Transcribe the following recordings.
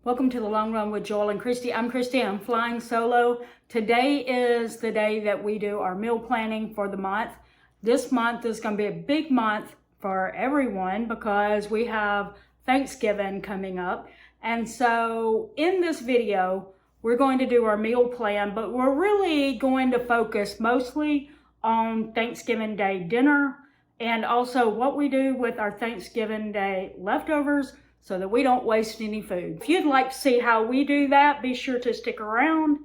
Welcome to the Long Run with Joel and Christy. I'm Christy. I'm flying solo. Today is the day that we do our meal planning for the month. This month is going to be a big month for everyone because we have Thanksgiving coming up. And so in this video, we're going to do our meal plan, but we're really going to focus mostly on Thanksgiving Day dinner and also what we do with our Thanksgiving Day leftovers, so that we don't waste any food. If you'd like to see how we do that, be sure to stick around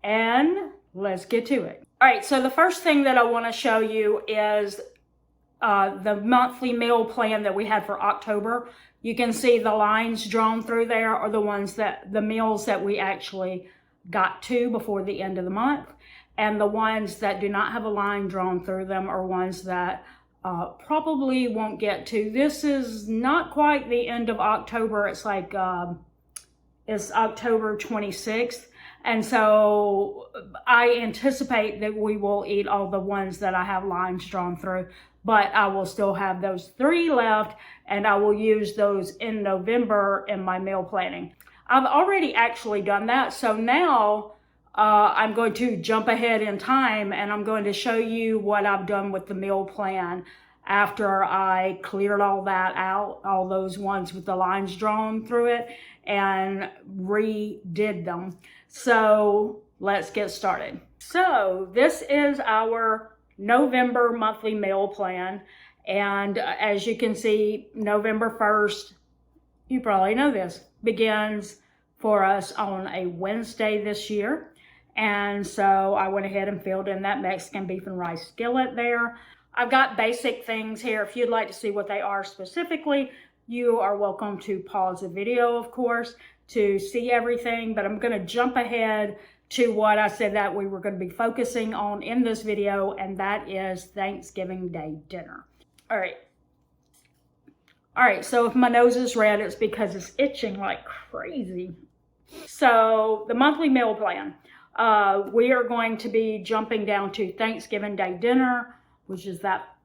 and let's get to it. All right, so the first thing that I want to show you is the monthly meal plan that we had for October. You can see the lines drawn through there are the meals that we actually got to before the end of the month. And the ones that do not have a line drawn through them are ones that probably won't get to. This is not quite the end of October. It's like, it's October 26th. And so I anticipate that we will eat all the ones that I have lines drawn through, but I will still have those 3 left and I will use those in November in my meal planning. I've already actually done that. So now I'm going to jump ahead in time and I'm going to show you what I've done with the meal plan after I cleared all that out, all those ones with the lines drawn through it, and redid them. So let's get started. So this is our November monthly meal plan. And as you can see, November 1st, you probably know this, begins for us on a Wednesday this year. And so I went ahead and filled in that Mexican beef and rice skillet there. I've got basic things here. If you'd like to see what they are specifically, you are welcome to pause the video, of course, to see everything. But I'm going to jump ahead to what I said that we were going to be focusing on in this video, and that is Thanksgiving Day dinner. All right, so if my nose is red, it's because it's itching like crazy. So the monthly meal plan. We are going to be jumping down to Thanksgiving Day dinner, which is that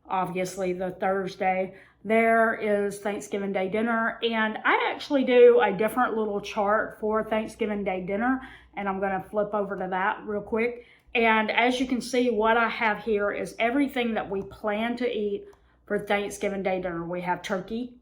obviously the Thursday. There is Thanksgiving Day dinner, and I actually do a different little chart for Thanksgiving Day dinner, and I'm going to flip over to that real quick. And as you can see, what I have here is everything that we plan to eat for Thanksgiving Day dinner. We have turkey,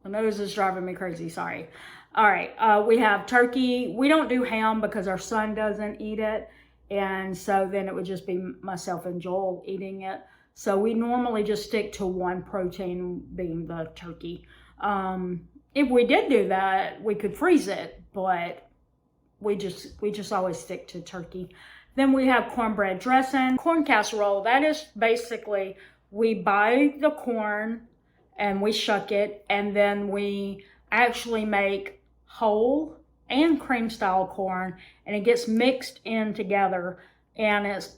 my nose is driving me crazy, sorry. All right, we have turkey. We don't do ham because our son doesn't eat it. And so then it would just be myself and Joel eating it. So we normally just stick to one protein, being the turkey. If we did do that, we could freeze it, but we just always stick to turkey. Then we have cornbread dressing. Corn casserole, that is basically, we buy the corn and we shuck it, and then we actually make whole and cream style corn, and it gets mixed in together, and it's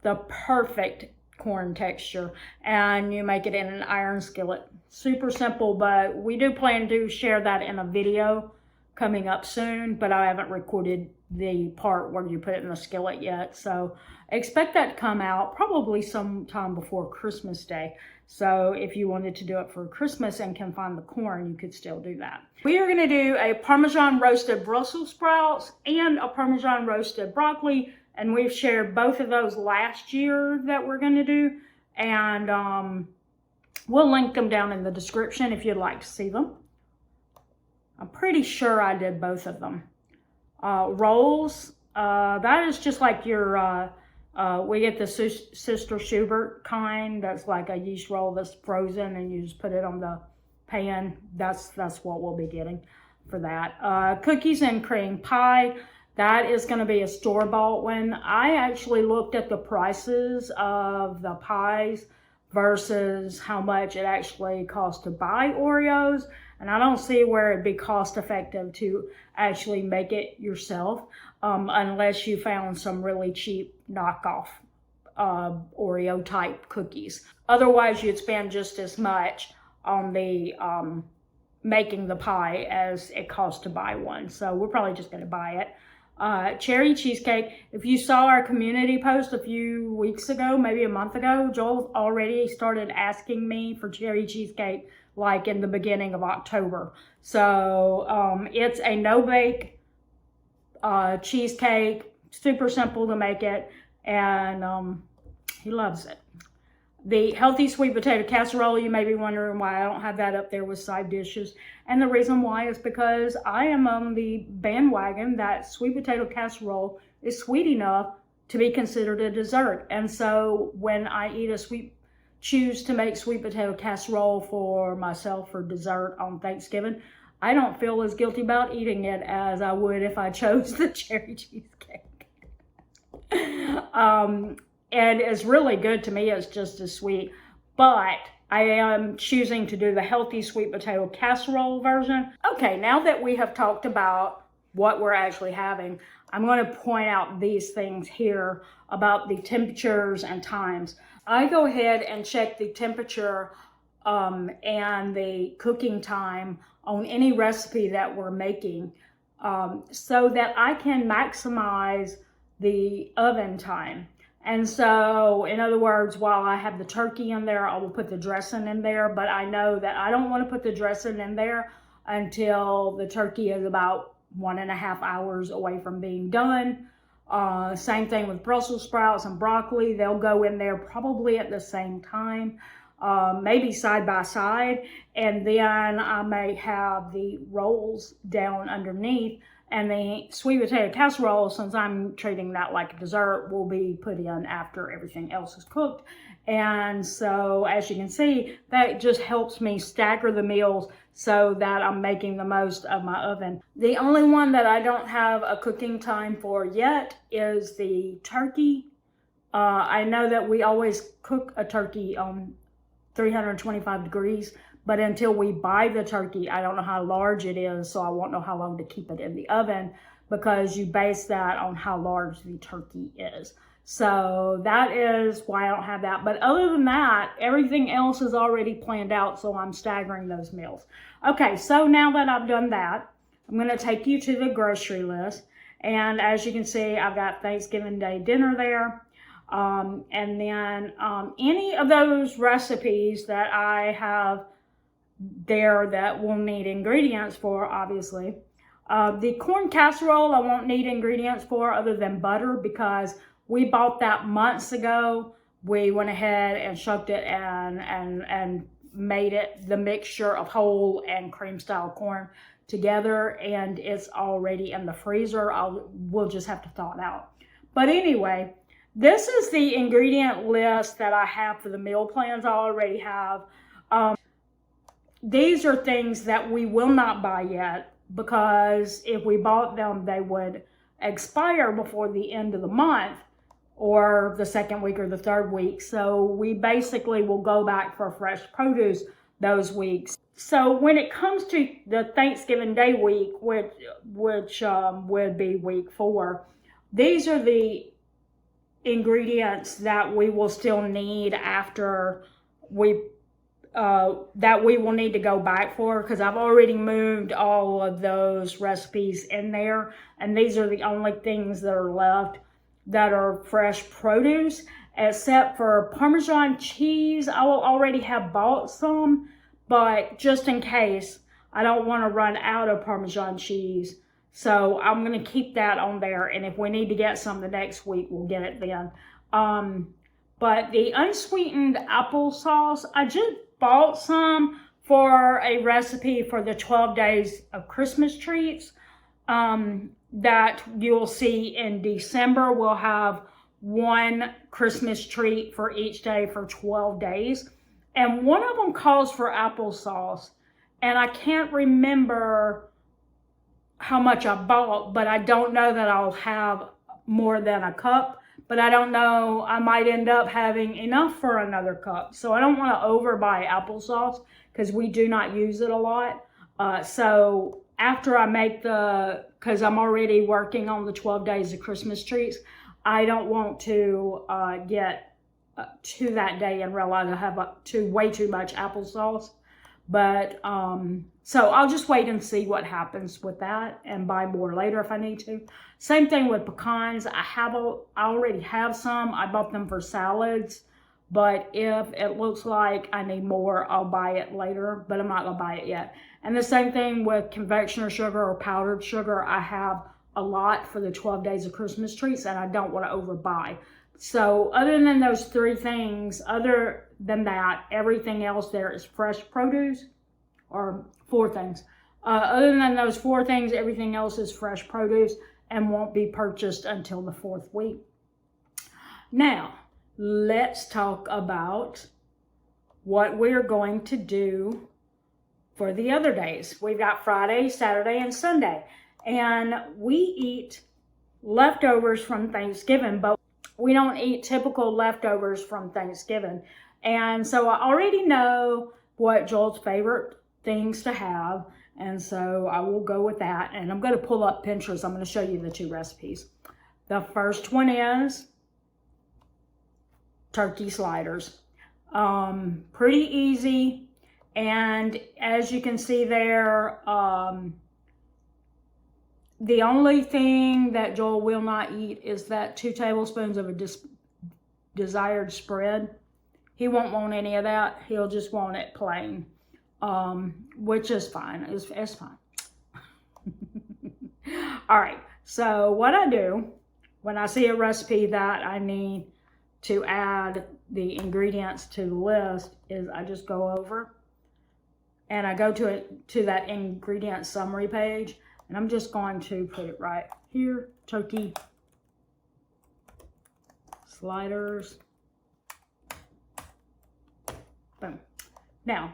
the perfect corn texture, and you make it in an iron skillet. Super simple, but we do plan to share that in a video coming up soon, but I haven't recorded the part where you put it in the skillet yet. So expect that to come out probably sometime before Christmas Day. So if you wanted to do it for Christmas and can find the corn, you could still do that. We are going to do a Parmesan roasted Brussels sprouts and a Parmesan roasted broccoli. And we've shared both of those last year that we're going to do. And we'll link them down in the description if you'd like to see them. I'm pretty sure I did both of them. Rolls, that is just like your, we get the Sister Schubert kind. That's like a yeast roll that's frozen and you just put it on the pan. That's what we'll be getting for that. Cookies and cream pie. That is going to be a store-bought one. I actually looked at the prices of the pies versus how much it actually costs to buy Oreos. And I don't see where it'd be cost effective to actually make it yourself, unless you found some really cheap knockoff Oreo type cookies. Otherwise, you'd spend just as much on the making the pie as it costs to buy one. So we're probably just going to buy it. cherry cheesecake. If you saw our community post a few weeks ago, maybe a month ago, Joel already started asking me for cherry cheesecake like in the beginning of October. So it's a no-bake cheesecake, super simple to make it, and he loves it. The healthy sweet potato casserole, you may be wondering why I don't have that up there with side dishes. And the reason why is because I am on the bandwagon that sweet potato casserole is sweet enough to be considered a dessert. And so when I choose to make sweet potato casserole for myself for dessert on Thanksgiving, I don't feel as guilty about eating it as I would if I chose the cherry cheesecake. And it's really good to me. It's just as sweet. But I am choosing to do the healthy sweet potato casserole version. Okay, now that we have talked about what we're actually having, I'm going to point out these things here about the temperatures and times. I go ahead and check the temperature and the cooking time on any recipe that we're making so that I can maximize the oven time. And so, in other words, while I have the turkey in there, I will put the dressing in there, but I know that I don't want to put the dressing in there until the turkey is about 1.5 hours away from being done. Same thing with Brussels sprouts and broccoli. They'll go in there probably at the same time, maybe side by side. And then I may have the rolls down underneath. And the sweet potato casserole, since I'm treating that like a dessert, will be put in after everything else is cooked. And so, as you can see, that just helps me stagger the meals so that I'm making the most of my oven. The only one that I don't have a cooking time for yet is the turkey. I know that we always cook a turkey on 325 degrees. But until we buy the turkey, I don't know how large it is, so I won't know how long to keep it in the oven because you base that on how large the turkey is. So that is why I don't have that. But other than that, everything else is already planned out, so I'm staggering those meals. Okay, so now that I've done that, I'm going to take you to the grocery list. And as you can see, I've got Thanksgiving Day dinner there. And then any of those recipes that I have there that we'll need ingredients for, obviously. The corn casserole I won't need ingredients for other than butter because we bought that months ago. We went ahead and shucked it and made it the mixture of whole and cream style corn together, and it's already in the freezer. We'll just have to thaw it out. But anyway, this is the ingredient list that I have for the meal plans I already have. These are things that we will not buy yet because if we bought them, they would expire before the end of the month or the second week or the third week. So we basically will go back for fresh produce those weeks. So when it comes to the Thanksgiving Day week, which would be week 4, these are the ingredients that we will still need after that we will need to go back for because I've already moved all of those recipes in there, and these are the only things that are left that are fresh produce, except for Parmesan cheese. I will already have bought some, but just in case, I don't want to run out of Parmesan cheese, so I'm going to keep that on there, and if we need to get some the next week, we'll get it then. But the unsweetened applesauce, I just bought some for a recipe for the 12 days of Christmas treats that you'll see in December. We'll have one Christmas treat for each day for 12 days. And one of them calls for applesauce. And I can't remember how much I bought, but I don't know that I'll have more than a cup. But I don't know, I might end up having enough for another cup. So I don't want to overbuy applesauce because we do not use it a lot. So after I make because I'm already working on the 12 days of Christmas treats, I don't want to get to that day and realize I have way too much applesauce. But so I'll just wait and see what happens with that and buy more later if I need to. Same thing with pecans. I already have some. I bought them for salads. But if it looks like I need more, I'll buy it later, but I'm not gonna buy it yet. And the same thing with confectioner sugar or powdered sugar. I have a lot for the 12 days of Christmas treats and I don't want to overbuy. So other than those three things, other than that, everything else there is fresh produce, or four things. Other than those four things, everything else is fresh produce and won't be purchased until the 4th week. Now, let's talk about what we're going to do for the other days. We've got Friday, Saturday, and Sunday. And we eat leftovers from Thanksgiving, but we don't eat typical leftovers from Thanksgiving. And so I already know what Joel's favorite things to have. And so I will go with that. And I'm going to pull up Pinterest. I'm going to show you the 2 recipes. The first one is turkey sliders. Pretty easy. And as you can see there, the only thing that Joel will not eat is that 2 tablespoons of a desired spread. He won't want any of that. He'll just want it plain, which is fine. It's fine. All right. So what I do when I see a recipe that I need to add the ingredients to the list is I just go over and I go to that ingredient summary page, and I'm just going to put it right here. Turkey sliders. Boom. Now,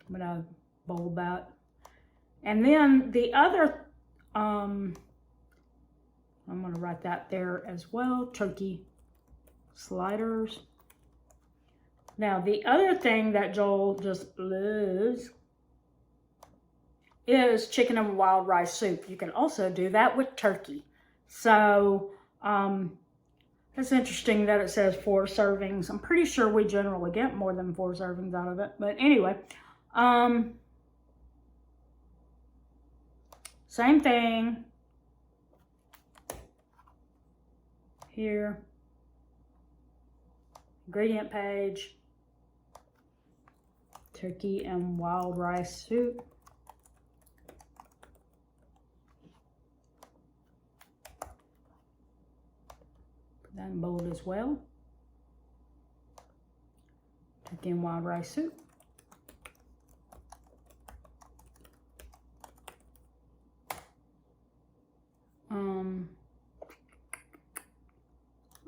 I'm gonna bold that. And then the other, I'm gonna write that there as well, turkey sliders. Now, the other thing that Joel just loves is chicken and wild rice soup. You can also do that with turkey. So, it's interesting that it says 4 servings. I'm pretty sure we generally get more than 4 servings out of it. But anyway, same thing here. Ingredient page. Turkey and wild rice soup. Put that in bold as well. Turkey and wild rice soup.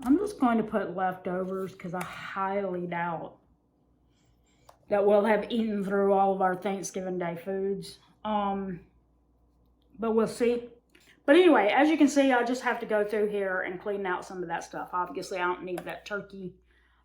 I'm just going to put leftovers because I highly doubt that we'll have eaten through all of our Thanksgiving Day foods. But we'll see. But anyway, as you can see, I just have to go through here and clean out some of that stuff. Obviously, I don't need that turkey.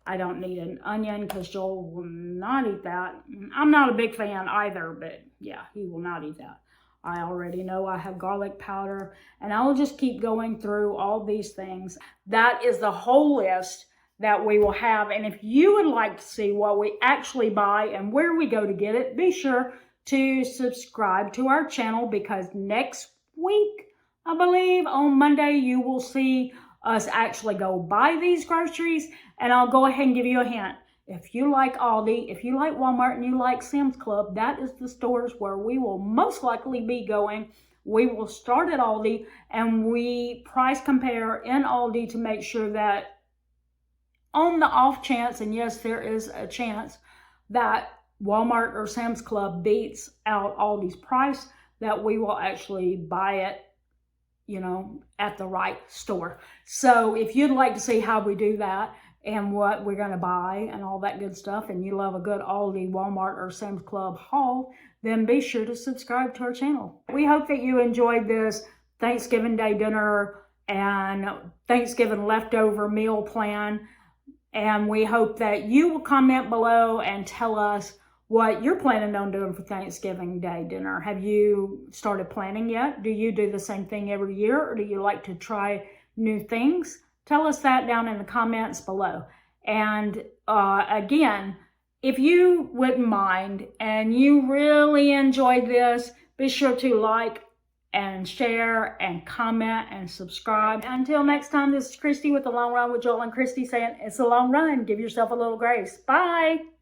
I don't need an onion because Joel will not eat that. I'm not a big fan either, but yeah, he will not eat that. I already know I have garlic powder, and I'll just keep going through all these things. That is the whole list that we will have. And if you would like to see what we actually buy and where we go to get it, be sure to subscribe to our channel, because next week, I believe on Monday, you will see us actually go buy these groceries. And I'll go ahead and give you a hint. If you like Aldi, if you like Walmart, and you like Sam's Club, that is the stores where we will most likely be going. We will start at Aldi, and we price compare in Aldi to make sure that on the off chance, and yes, there is a chance that Walmart or Sam's Club beats out Aldi's price, that we will actually buy it, you know, at the right store. So if you'd like to see how we do that and what we're going to buy and all that good stuff, and you love a good Aldi, Walmart, or Sam's Club haul, then be sure to subscribe to our channel. We hope that you enjoyed this Thanksgiving Day dinner and Thanksgiving leftover meal plan. And we hope that you will comment below and tell us what you're planning on doing for Thanksgiving Day dinner. Have you started planning yet? Do you do the same thing every year, or do you like to try new things? Tell us that down in the comments below. And again, if you wouldn't mind and you really enjoyed this, be sure to like and share and comment and subscribe. Until next time, this is Christy with The Long Run with Joel and Christy saying it's a long run. Give yourself a little grace. Bye.